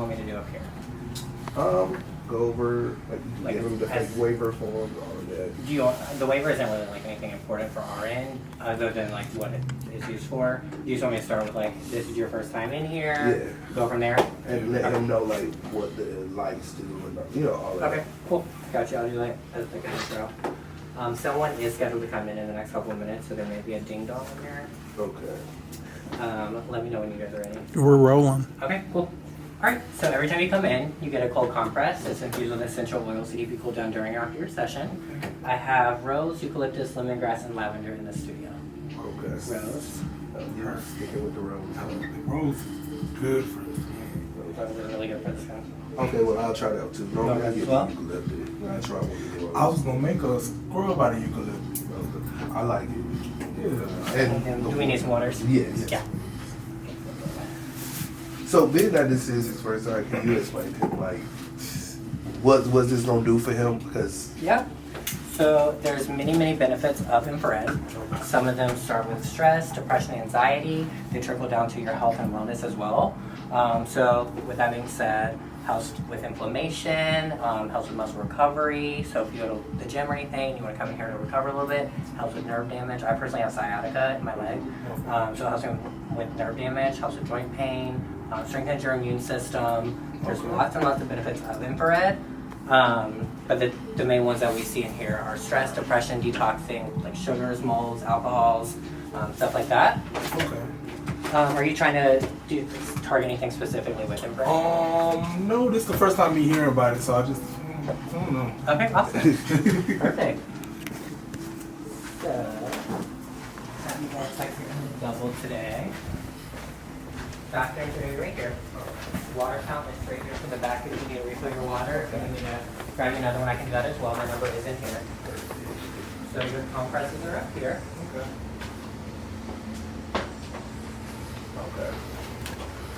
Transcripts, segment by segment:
want me to do up here? Go over, Like, give them the waiver forms, all of that. Do you, the waiver isn't really like anything important for our end, other than like what it is used for. Do you just want me to start with like, this is your first time in here? Yeah. Go from there? And let him know like what the lights do and all that. Okay, cool. Gotcha. I'll do that as like an intro. Someone is scheduled to come in the next couple of minutes, so there may be a ding dong in here. Okay. Let me know when you guys are ready. We're rolling. Okay, cool. Alright, so every time you come in, you get a cold compress. It's infused with essential oils to keep you cool down during or after your session. I have rose, eucalyptus, lemongrass, and lavender in the studio. Okay. Rose. You're sticking with the rose. Rose is good for this. Rose is really good for this one. Okay, well, I'll try that too. Normally I get well? eucalyptus. I'll try one of yours. I was going to make a scrub out of eucalyptus. I like it. Yeah. And do we need some waters? Yes. Yeah. So being that this is his first time, can you explain to him like what's this gonna do for him? Because yeah. So there's many benefits of infrared. Some of them start with stress, depression, anxiety. They trickle down to your health and wellness as well. So with that being said, helps with inflammation, helps with muscle recovery. So if you go to the gym or anything, you want to come in here to recover a little bit. Helps with nerve damage. I personally have sciatica in my leg, so it helps me with nerve damage. Helps with joint pain. Strengthens your immune system. There's lots and lots of benefits of infrared. But the main ones that we see in here are stress, depression, detoxing, like sugars, molds, alcohols, stuff like that. Okay. Are you trying to target anything specifically with infrared? No, this is the first time me hearing about it, so I don't know. Okay, awesome. Perfect. So, have you guys check your double today? Bathroom's right here. Water fountain is right here for the back if you need to refill your water. If you need to grab you another one, I can do that as well. My number is in here. So your compresses are up here. okay.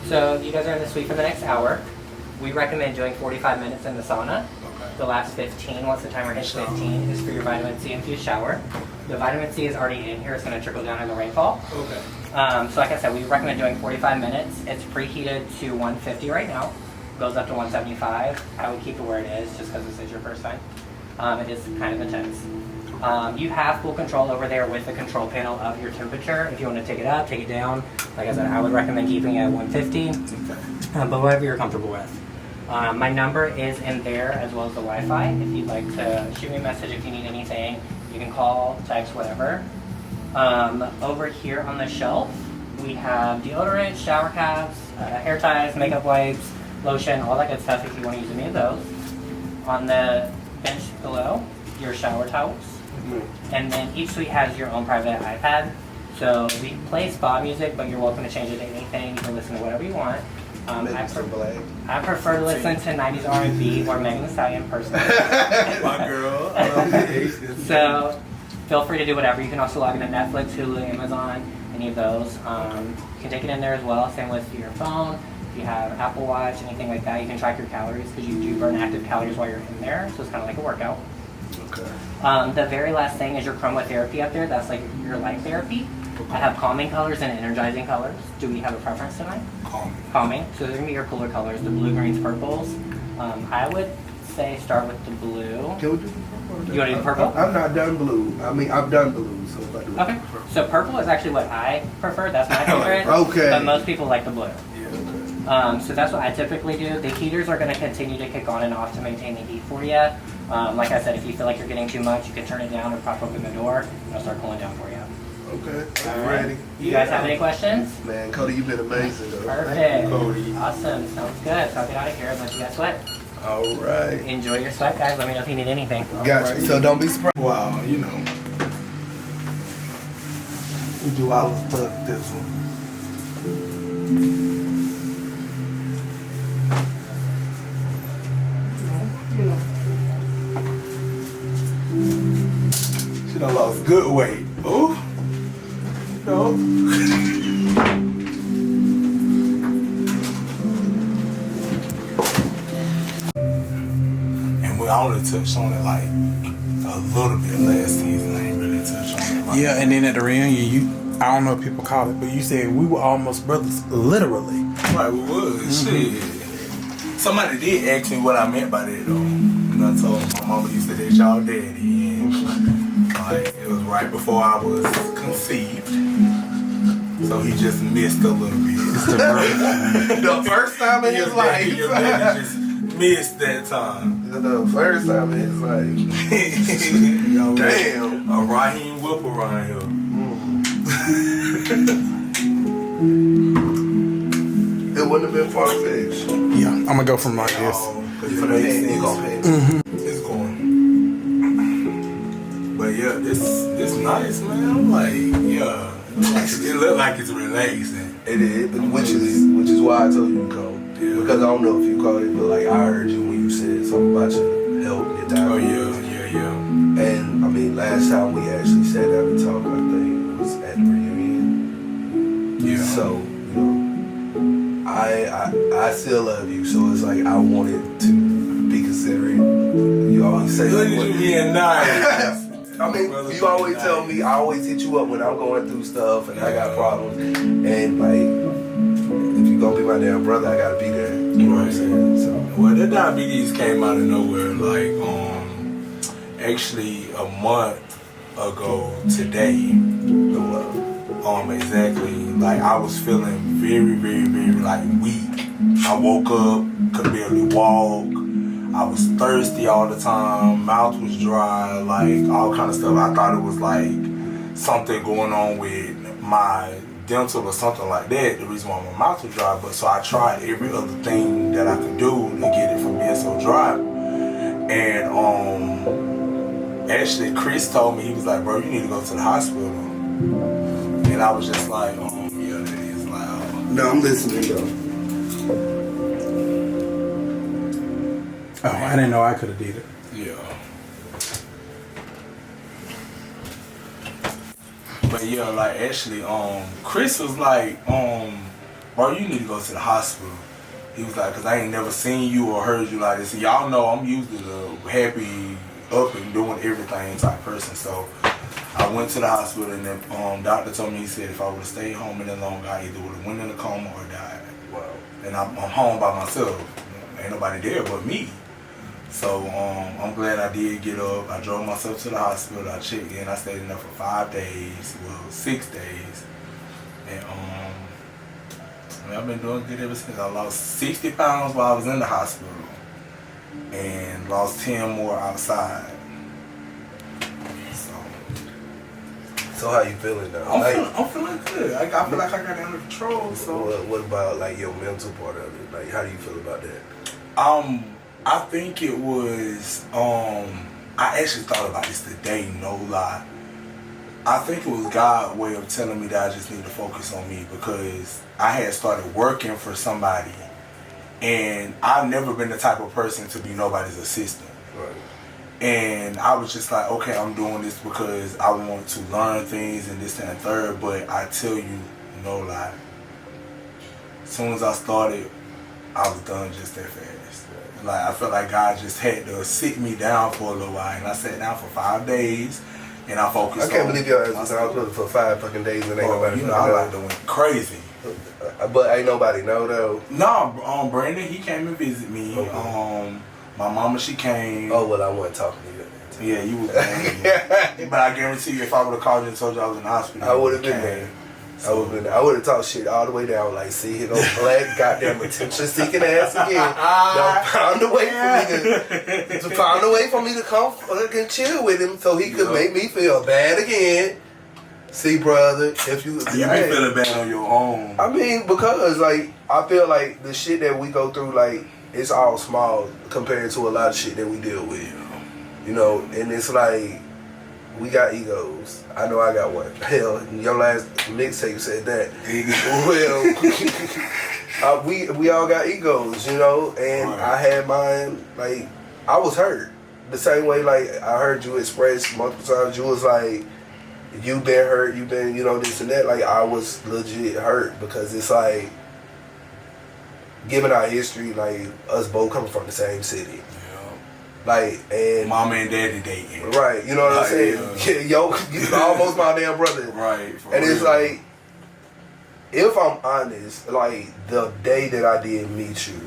So you guys are in the suite for the next hour. We recommend doing 45 minutes in the sauna. The last 15, once the timer hits 15, is for your vitamin C infused shower. The vitamin C is already in here. It's going to trickle down in the rainfall. Okay. So like I said, we recommend doing 45 minutes. It's preheated to 150 right now. Goes up to 175. I would keep it where it is just because this is your first time. It is kind of intense. You have full control over there with the control panel of your temperature. If you want to take it up, take it down. Like I said, I would recommend keeping it at 150, but whatever you're comfortable with. My number is in there as well as the Wi-Fi. If you'd like to shoot me a message if you need anything, you can call, text, whatever. Over here on the shelf, we have deodorant, shower caps, hair ties, makeup wipes, lotion, all that good stuff if you want to use any of those. On the bench below, your shower towels. And then each suite has your own private iPad. So we play spa music, but you're welcome to change it to anything. You can listen to whatever you want. I prefer to listen to 90s R&B or Megan Thee Stallion personally. My girl. So feel free to do whatever. You can also log into Netflix, Hulu, Amazon, any of those. You can take it in there as well. Same with your phone. If you have Apple Watch, anything like that, you can track your calories because you do burn active calories while you're in there. So it's kind of like a workout. Okay. The very last thing is your chromotherapy up there. That's like your light therapy. I have calming colors and energizing colors. Do we have a preference tonight? Calming. So they're going to be your cooler colors, the blue, greens, purples. I would say start with the blue. Can we do the purple? You want to do purple? I'm not done blue. I mean, I've done blue, so if I do Okay. So purple is actually what I prefer. That's my favorite. Okay. But most people like the blue. Yeah, okay. So that's what I typically do. The heaters are going to continue to kick on and off to maintain the heat for you. Like I said, if you feel like you're getting too much, you can turn it down or pop open the door. It'll start cooling down for you. Okay, I'm Right. ready. You guys have any questions? Man, Cody, you've been amazing, though. Perfect. Cody. Awesome. Sounds good. So I'll get out of here and let you guys sweat. All right. Enjoy your sweat, guys. Let me know if you need anything. Gotcha. So don't be surprised. Wow, you know. We do all the stuff this one. She done lost good weight. Oh, no. And we only touched on it like a little bit last season. I ain't really touched on it. Like Yeah, and then at the reunion, I don't know if people call it, but you said we were almost brothers, literally. right, we was. Shit. Somebody did ask me what I meant by that though. And I told them my mama used to date y'all daddy, and like it was right before I was conceived. So he just missed a little bit. The first time in his life. Your daddy just missed that time. The first time in his life. Damn. A Raheem Whip around here. It wouldn't have been far-fetched. Yeah, I'm gonna go from like this. You gonna pay. It's going. But yeah, this nice, man. I'm like, yeah. It look like it's relaxing. It is, which is why I told you to go. Yeah. Because I don't know if you called it, but like I heard you when you said something about your health, your diabetes. Oh yeah. And I mean, last time we actually sat down and talked, I think it was at the reunion. Yeah. So you know, I still love you. So it's like I wanted to be considerate. You always say Look like, at you being nice. I mean, you always tell me, I always hit you up when I'm going through stuff and I got problems. And like, if you gonna be my damn brother, I gotta be there. You know what I'm saying? So. Well, the diabetes came out of nowhere, like, actually a month ago today. Exactly. Like, I was feeling very, very, very, like, weak. I woke up, could barely walk. I was thirsty all the time, mouth was dry, like all kind of stuff. I thought it was like something going on with my dental or something like that, the reason why my mouth was dry. But so I tried every other thing that I could do to get it from being so dry. And actually Chris told me, he was like, bro, you need to go to the hospital. And I was just like, yeah, that is loud. No, I'm listening though. Oh, I didn't know I could have did it. Yeah. But yeah, like actually, Chris was like, bro, you need to go to the hospital. He was like, cause I ain't never seen you or heard you like this. And y'all know I'm usually the happy, up and doing everything type person. So I went to the hospital and then doctor told me, he said if I would have stayed home any longer, I either would have went in a coma or died. Wow. And I'm home by myself. Ain't nobody there but me. So I'm glad I did get up. I drove myself to the hospital. I checked in. I stayed in there for 5 days, well, 6 days. And I've been doing good ever since. I lost 60 pounds while I was in the hospital and lost 10 more outside. So how you feeling now? I'm feeling good. I feel like I got it under control. So what about like your mental part of it? Like how do you feel about that? I think it was, I actually thought about this today, no lie. I think it was God's way of telling me that I just need to focus on me because I had started working for somebody and I've never been the type of person to be nobody's assistant. Right. And I was just like, okay, I'm doing this because I want to learn things and this, that, and third, but I tell you, no lie. As soon as I started, I was done just that fast. Like, I felt like God just had to sit me down for a little while, and I sat down for 5 days, and I focused on. I can't believe your ass was out for 5 fucking days and ain't nobody. You know, I like to went crazy. But ain't nobody know though. No, Brandon, he came and visit me. Okay. My mama, she came. Oh well, I wasn't talking to you. Yeah, you was. But I guarantee you, if I would have called you and told you I was in the hospital, I would have been there. I would have talked shit all the way down, like, see, his old black goddamn attention-seeking ass again. Found a way for me to come and chill with him, so he could make me feel bad again. See, brother, if you been feeling bad on your own. I mean, because like I feel like the shit that we go through, like it's all small compared to a lot of shit that we deal with. You know, and it's like. We got egos. I know I got one. Hell, your last mixtape said that. Well, we all got egos, you know, and right. I had mine. Like, I was hurt the same way. Like I heard you express multiple times. You was like, you been hurt. You been, you know, this and that. Like I was legit hurt because it's like, given our history, like us both coming from the same city. Like, and mama and daddy dating. Right, you know what I'm saying? Yeah, yo, you almost my damn brother. Right. And it's like, if I'm honest, like the day that I did meet you,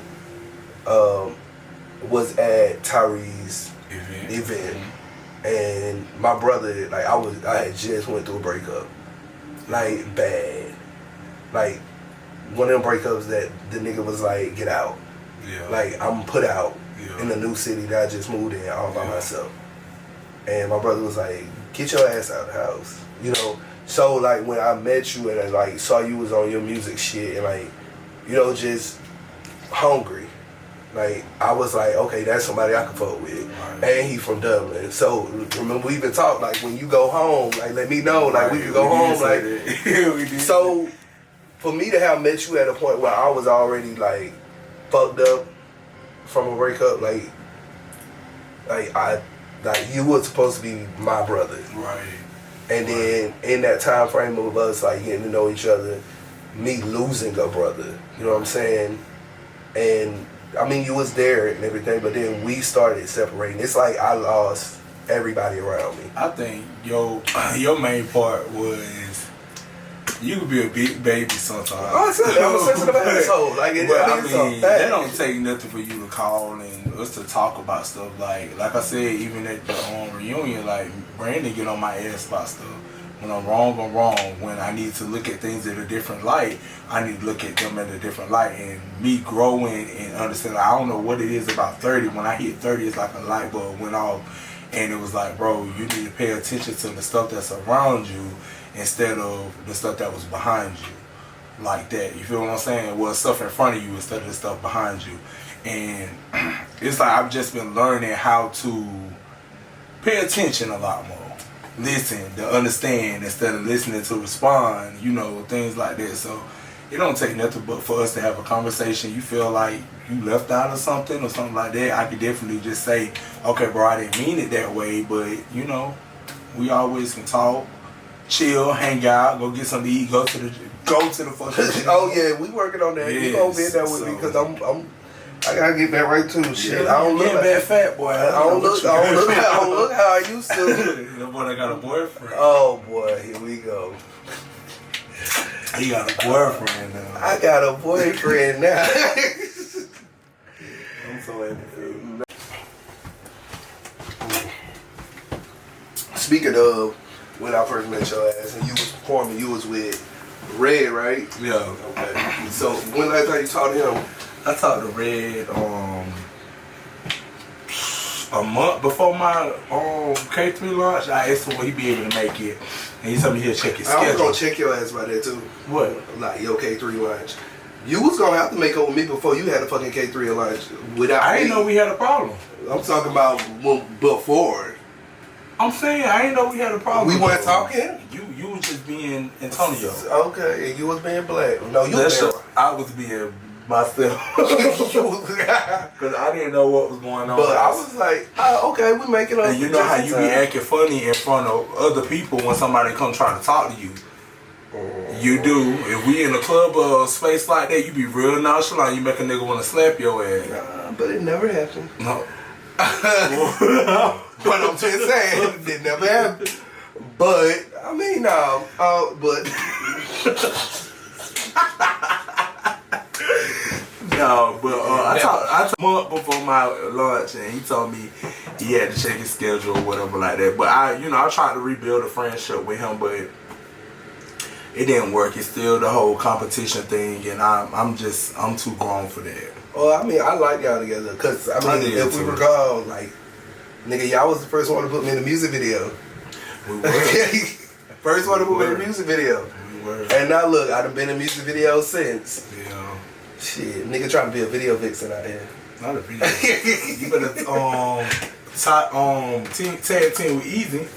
was at Tyree's event. And my brother, like I had just went through a breakup. Like bad. Like one of them breakups that the nigga was like, get out. Yeah. Like I'm put out in a new city that I just moved in all by myself. And my brother was like, get your ass out of the house. You know? So like when I met you and I like saw you was on your music shit and like, you know, just hungry. Like I was like, okay, that's somebody I can fuck with. Right. And he from Dublin. So remember we even talked like when you go home, like let me know, like we can go home. Like so for me to have met you at a point where I was already like fucked up from a breakup, like you were supposed to be my brother. Right. And then in that time frame of us like getting to know each other, me losing a brother, you know what I'm saying? And I mean you was there and everything, but then we started separating. It's like I lost everybody around me. I think your main part was you could be a big baby sometimes. Oh, I'm a sensitive asshole. Like that don't take nothing for you to call and us to talk about stuff. Like I said, even at the reunion, like Brandon get on my ass about stuff. When I'm wrong, I'm wrong. When I need to look at things in a different light, I need to look at them in a different light. And me growing and understanding, I don't know what it is about 30. When I hit 30, it's like a light bulb went off. And it was like, bro, you need to pay attention to the stuff that's around you instead of the stuff that was behind you. Like that. You feel what I'm saying? Well, stuff in front of you instead of the stuff behind you. And it's like I've just been learning how to pay attention a lot more. Listen to understand instead of listening to respond, you know, things like that. So it don't take nothing but for us to have a conversation. You feel like you left out of something or something like that, I could definitely just say, okay, bro, I didn't mean it that way, but you know, we always can talk, chill, hang out, go get something to eat, go to the fucking gym. Oh yeah, we working on that. Yes, you gonna be in there with me because I gotta get back right to shit. Yeah, I don't look like that fat boy. I don't look how I used to. That boy, I got a boyfriend. Oh boy, here we go. He got a boyfriend now. I got a boyfriend now. I'm so happy for you. Speaking of when I first met your ass and you was performing, you was with Red, right? Yeah. Okay. So when last time you talked to him? I talked to Red a month before my K3 launch. I asked him will he be able to make it, and he told me he'll check his schedule. I was gonna check your ass by that too. What? Like your K3 launch. You was gonna have to make up with me before you had a fucking K3 launch without I didn't know we had a problem. I'm talking about before. I'm saying I didn't know we had a problem. We weren't talking? You was just being Antonio. Okay, and you was being black. No, you was I was being myself. Because I didn't know what was going on. But I was like, oh, okay, we making up. And you know how you be acting funny in front of other people when somebody come trying to talk to you. You do. If we in a club or a space like that, you be real nonchalant. You make a nigga want to slap your ass. Nah, but it never happened. No. But I'm just saying, it never happened. But, I mean, no. But... No, but I talked a month before my launch, and he told me he had to check his schedule or whatever like that. But I tried to rebuild a friendship with him, but it didn't work. It's still the whole competition thing, and I'm too grown for that. Well, I mean, I like y'all together, cause I mean, if we recall, like, nigga, y'all was the first one to put me in the music video. We were. First one to put me in the music video. We were. And now look, I done been in music videos since. Yeah. Shit, nigga trying to be a video vixen out here. Not a video. You better tag team with Easy.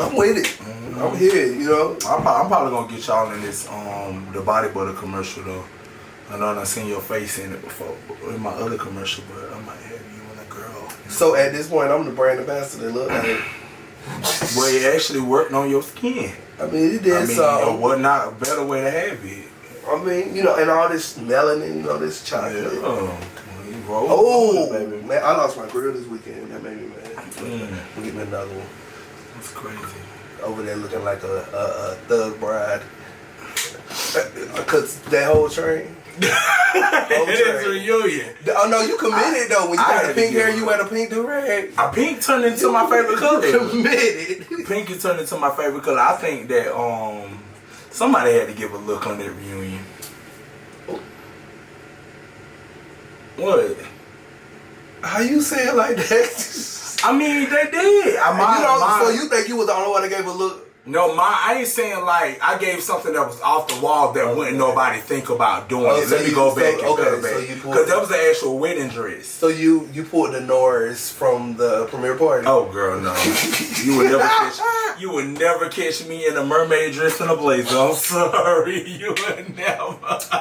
I'm with it. Mm-hmm. I'm here, you know. I'm probably gonna get y'all in this the body butter commercial though. I know I've seen your face in it before in my other commercial, but I might have you and a girl. So at this point, I'm the brand ambassador. Look, well, you actually worked on your skin. I mean, it did. So what not a better way to have it? I mean, you know, and all this melanin, you know, this chocolate. Yeah. Baby. Man, I lost my grill this weekend. That made me mad. We'll get me another one. That's crazy. Over there looking like a thug bride. Cause that whole train. It is a reunion. Oh no, you committed though. When you had a pink hair, you had a pink do-rag. A pink turned into my favorite color. Committed. Pink is turned into my favorite color. I think that somebody had to give a look on that reunion. What? How you say it like that? I mean, they did. So you think you was the only one that gave a look? No, I ain't saying like I gave something that was off the wall that wouldn't nobody think about doing it. So Let me go back and go back. So Because that was the actual wedding dress. So you pulled the Norris from the premiere party? Oh girl, no. You would never catch me in a mermaid dress and a blazer. I'm sorry. You would never.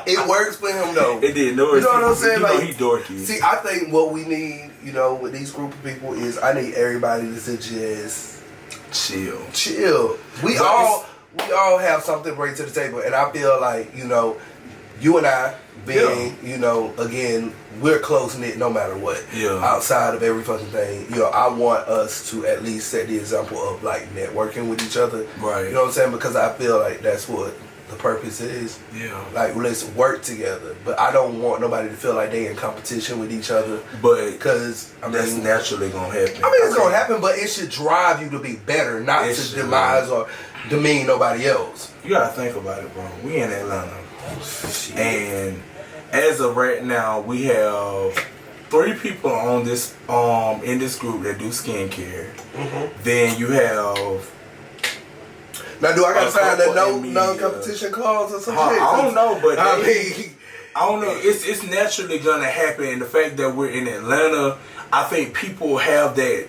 It works for him though. It did. No, you know what I'm saying? You know like, he dorky. See, I think what we need, with these group of people is I need everybody to just chill. We all have something to bring to the table, and I feel like you and I being again, we're close knit no matter what. Yeah. Outside of every fucking thing, I want us to at least set the example of like networking with each other. Right. You know what I'm saying? Because I feel like that's what the purpose is. Yeah. Like, let's work together. But I don't want nobody to feel like they in competition with each other. But because that's naturally gonna happen. I mean, it's gonna happen, but it should drive you to be better, not to demise or demean nobody else. You gotta think about it, bro. We in Atlanta, and as of right now, we have 3 people on this in this group that do skincare. Mm-hmm. Then you have. Now, do I got to sign that non-competition clause or something? I don't know, but I don't know. It's naturally gonna happen. And the fact that we're in Atlanta, I think people have that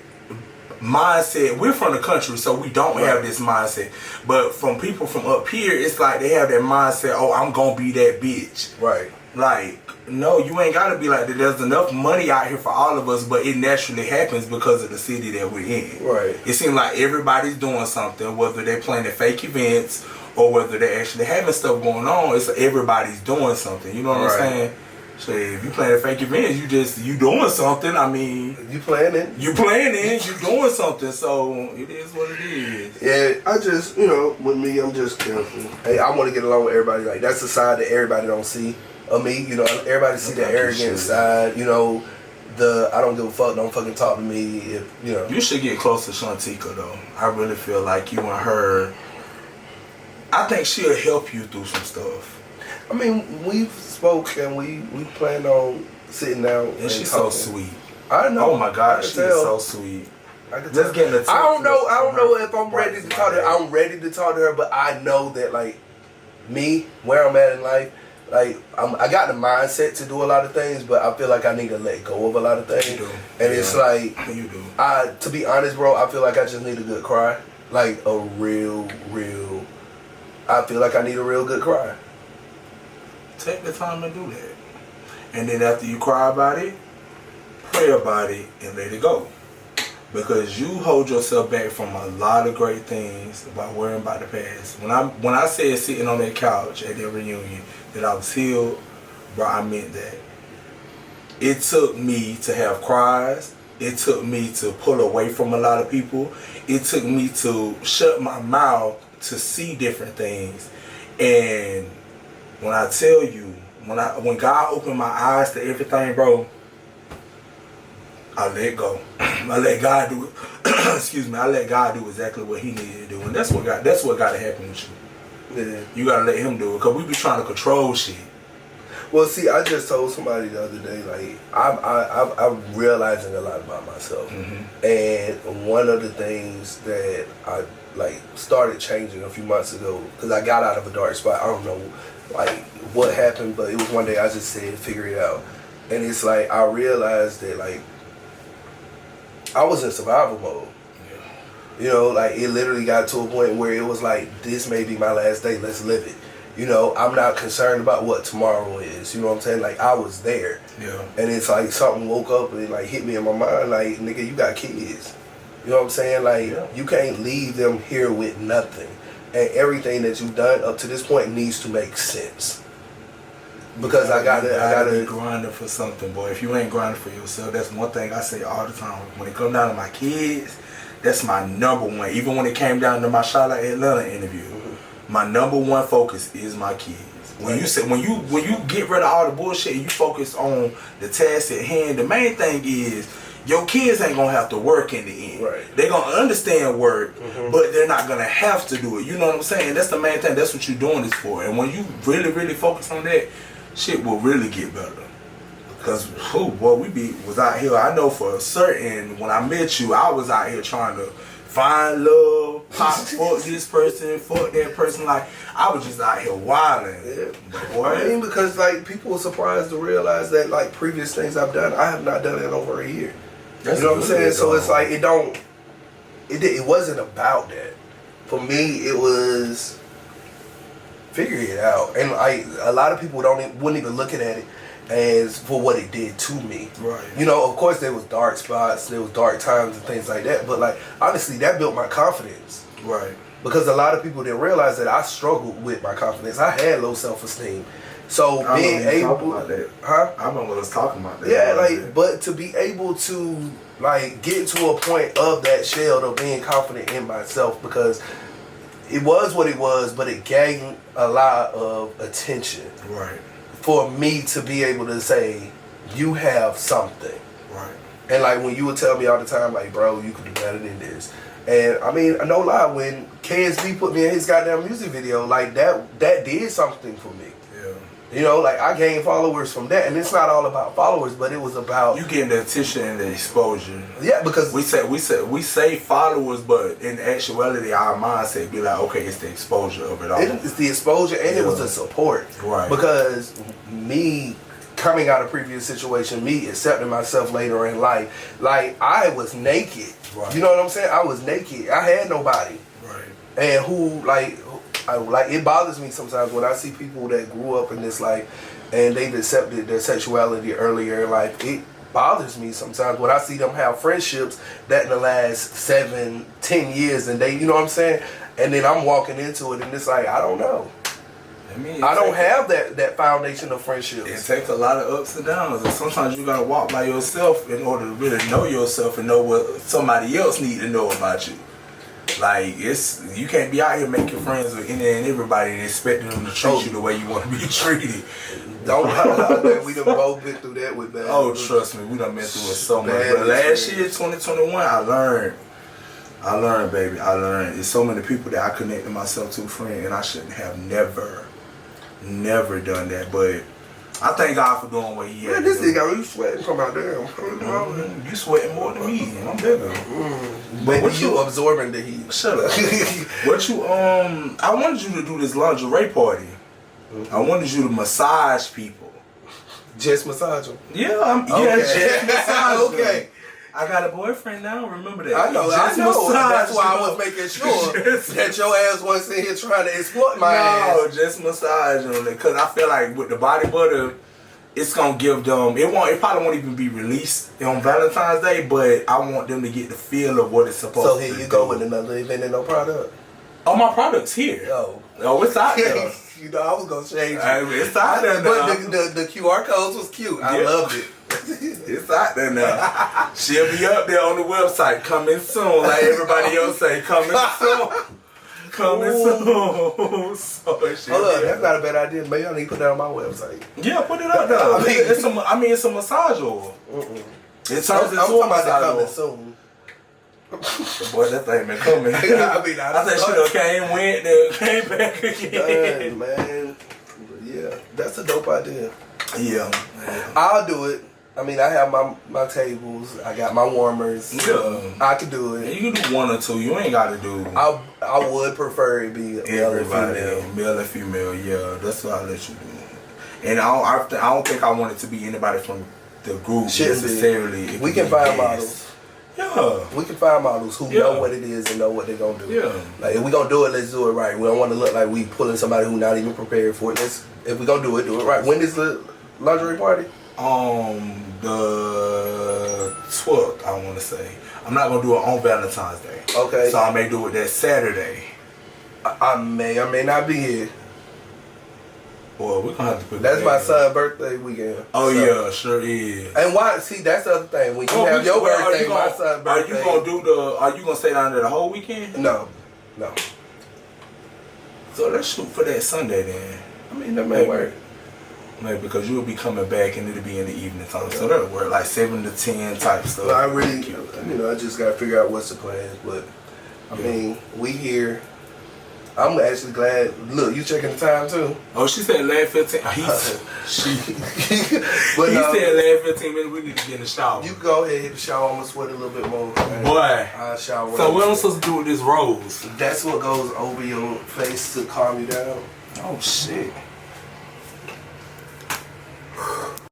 mindset. We're from the country, so we don't have this mindset. But from people from up here, it's like they have that mindset. Oh, I'm gonna be that bitch. Right. Like, no, you ain't gotta be like that. There's enough money out here for all of us, but it naturally happens because of the city that we're in. Right. It seems like everybody's doing something, whether they're planning fake events or whether they're actually having stuff going on. It's everybody's doing something. You know what I'm saying? So if you planning fake events, you doing something. I mean, you planning, you doing something. So it is what it is. Yeah, I just with me, I'm just careful. Hey, I want to get along with everybody. Like, that's the side that everybody don't see of me. Everybody see the arrogant side. The I don't give a fuck, don't fucking talk to me. If you should get close to Shantika though. I really feel like you and her. I think she'll help you through some stuff. I mean, we've spoke and we planned on sitting down and she's talking. so sweet. I know. Oh my God, she is so sweet. Just getting I don't know if I'm ready to talk to her. I'm ready to talk to her, but I know that like me, where I'm at in life, like I got the mindset to do a lot of things, but I feel like I need to let go of a lot of things. You do. And it's like you do. To be honest, bro, I feel like I just need a good cry. Like a real I feel like I need a real good cry. Take the time to do that. And then after you cry about it, pray about it and let it go. Because you hold yourself back from a lot of great things by worrying about the past. When I said sitting on that couch at their reunion that I was healed, bro, I meant that. It took me to have cries. It took me to pull away from a lot of people. It took me to shut my mouth to see different things. And when I tell you, when God opened my eyes to everything, bro, I let go. I let God do it. Excuse me. I let God do exactly what He needed to do, and that's what got to happen with you. Yeah. You gotta let Him do it, cause we be trying to control shit. Well, see, I just told somebody the other day, like I'm realizing a lot about myself, and one of the things that I like started changing a few months ago, because I got out of a dark spot. I don't know like what happened, but it was one day I just said, figure it out, and it's like I realized that like I was in survival mode. Yeah. Like it literally got to a point where it was like, this may be my last day. Let's live it. I'm not concerned about what tomorrow is. You know what I'm saying? Like, I was there. Yeah. And it's like something woke up and like hit me in my mind. Like, nigga, you got kids. You know what I'm saying? Like, you can't leave them here with nothing. And everything that you've done up to this point needs to make sense. Because I gotta be grinding for something, boy. If you ain't grinding for yourself, that's one thing I say all the time. When it comes down to my kids, that's my number one. Even when it came down to my Charlotte Atlanta interview, my number one focus is my kids. When you get rid of all the bullshit and you focus on the task at hand, the main thing is your kids ain't gonna have to work in the end. Right. They're gonna understand work, but they're not gonna have to do it. You know what I'm saying? That's the main thing. That's what you're doing this for. And when you really, really focus on that, shit will really get better. Cause we was out here. I know for certain when I met you, I was out here trying to find love, fuck this person, fuck that person. Like I was just out here wilding. Yeah. I mean, because like people were surprised to realize that like previous things I've done, I have not done in over a year. You know what I'm saying? So it's like it wasn't about that. For me, it was figure it out. And a lot of people wouldn't even look at it as for what it did to me. Right. You know, of course there was dark spots, there was dark times and things like that. But like honestly, that built my confidence. Right. Because a lot of people didn't realize that I struggled with my confidence. I had low self-esteem. So being able, I remember us talking about that. Yeah, like, but to be able to like get to a point of that shell of being confident in myself, because it was what it was, but it gained a lot of attention. Right. For me to be able to say, you have something. Right. And like when you would tell me all the time, like, bro, you could do better than this. And I mean, no lie, when KSB put me in his goddamn music video, like that did something for me. Yeah. You know, like I gained followers from that, and it's not all about followers, but it was about you getting the attention and the exposure. Yeah, because we say followers, but in actuality, our mindset be like, okay, it's the exposure of it all. It's the exposure, and it was the support. Right. Because me coming out of previous situation, me accepting myself later in life, like I was naked. Right. You know what I'm saying? I was naked. I had nobody. Right. And who like it bothers me sometimes when I see people that grew up in this life and they've accepted their sexuality earlier in life. It bothers me sometimes when I see them have friendships that in the last 7-10 years and they, you know what I'm saying? And then I'm walking into it and it's like, I don't know. I don't have that foundation of friendships. It takes a lot of ups and downs, and sometimes you gotta walk by yourself in order to really know yourself and know what somebody else need to know about you. Like you can't be out here making friends with any and everybody and expecting them to treat you the way you want to be treated. Don't lie, man. We done both been through that with bad. Oh, trust me, we done been through it so much. But last year, 2021, I learned, baby. I learned. There's so many people that I connected myself to, friend, and I shouldn't have never done that. But I thank God for doing what He had. Man, this nigga got you sweating from out there. You sweating more than me, and I'm bigger. But what you absorbing the heat? Shut up. What you I wanted you to do this lingerie party. I wanted you to massage people. Just massage them. Yeah, just massage them. Okay. I got a boyfriend now. Remember that. I know. That's why I was making sure that your ass wasn't in here trying to exploit my ass. No, just massage them because I feel like with the body butter, it's gonna give them. It probably won't even be released on Valentine's Day, but I want them to get the feel of what it's supposed to be. So here you go with another event and no product. Oh, my product's here. Oh, it's out there. You know, I was gonna change it. It's out there now. But the QR codes was cute. I loved it. It's out there now. She'll be up there on the website coming soon, like everybody else say, coming soon. Coming soon. So hold up, that's not a bad idea. Maybe I need to put that on my website. Yeah, put it up there. It's a massage oil. It turns into a massage oil. Coming soon. Boy, that thing been coming. I think she done went, then came back again. Man. Yeah, that's a dope idea. Yeah. I'll do it. I mean, I have my tables. I got my warmers. Yeah. I could do it. You can do one or two. You ain't got to do. I would prefer it be male and female. Yeah, that's what I let you do. And I don't think I want it to be anybody from the group necessarily. We can find models. Yeah. We can find models who know what it is and know what they're gonna do. Yeah. Like if we gonna do it, let's do it right. We don't want to look like we pulling somebody who not even prepared for it. If we gonna do it right. When is the lingerie party? The 12th, I want to say. I'm not gonna do it on Valentine's Day. Okay. So I may do it that Saturday. I may or may not be here. Boy, we're gonna have to put that's my son's birthday weekend. Oh so. Yeah, sure is. And why? See, that's the other thing. When you have your birthday, my son's birthday. Are you gonna stay down there the whole weekend? No. So let's shoot for that Sunday then. I mean, that may work. Maybe because you'll be coming back and it'll be in the evening time. So that'll work like 7 to 10 type stuff. Well, I really, I just got to figure out what's the plan. But, I mean, we here. I'm actually glad. Look, you checking the time too? Oh, she said last 15. But He no, said last 15 minutes we need to get in the shower. you go ahead, hit the shower. I'm going to sweat a little bit more. Boy. I'll shower. So what am I supposed to do with this rose? That's what goes over your face to calm you down. Oh, shit.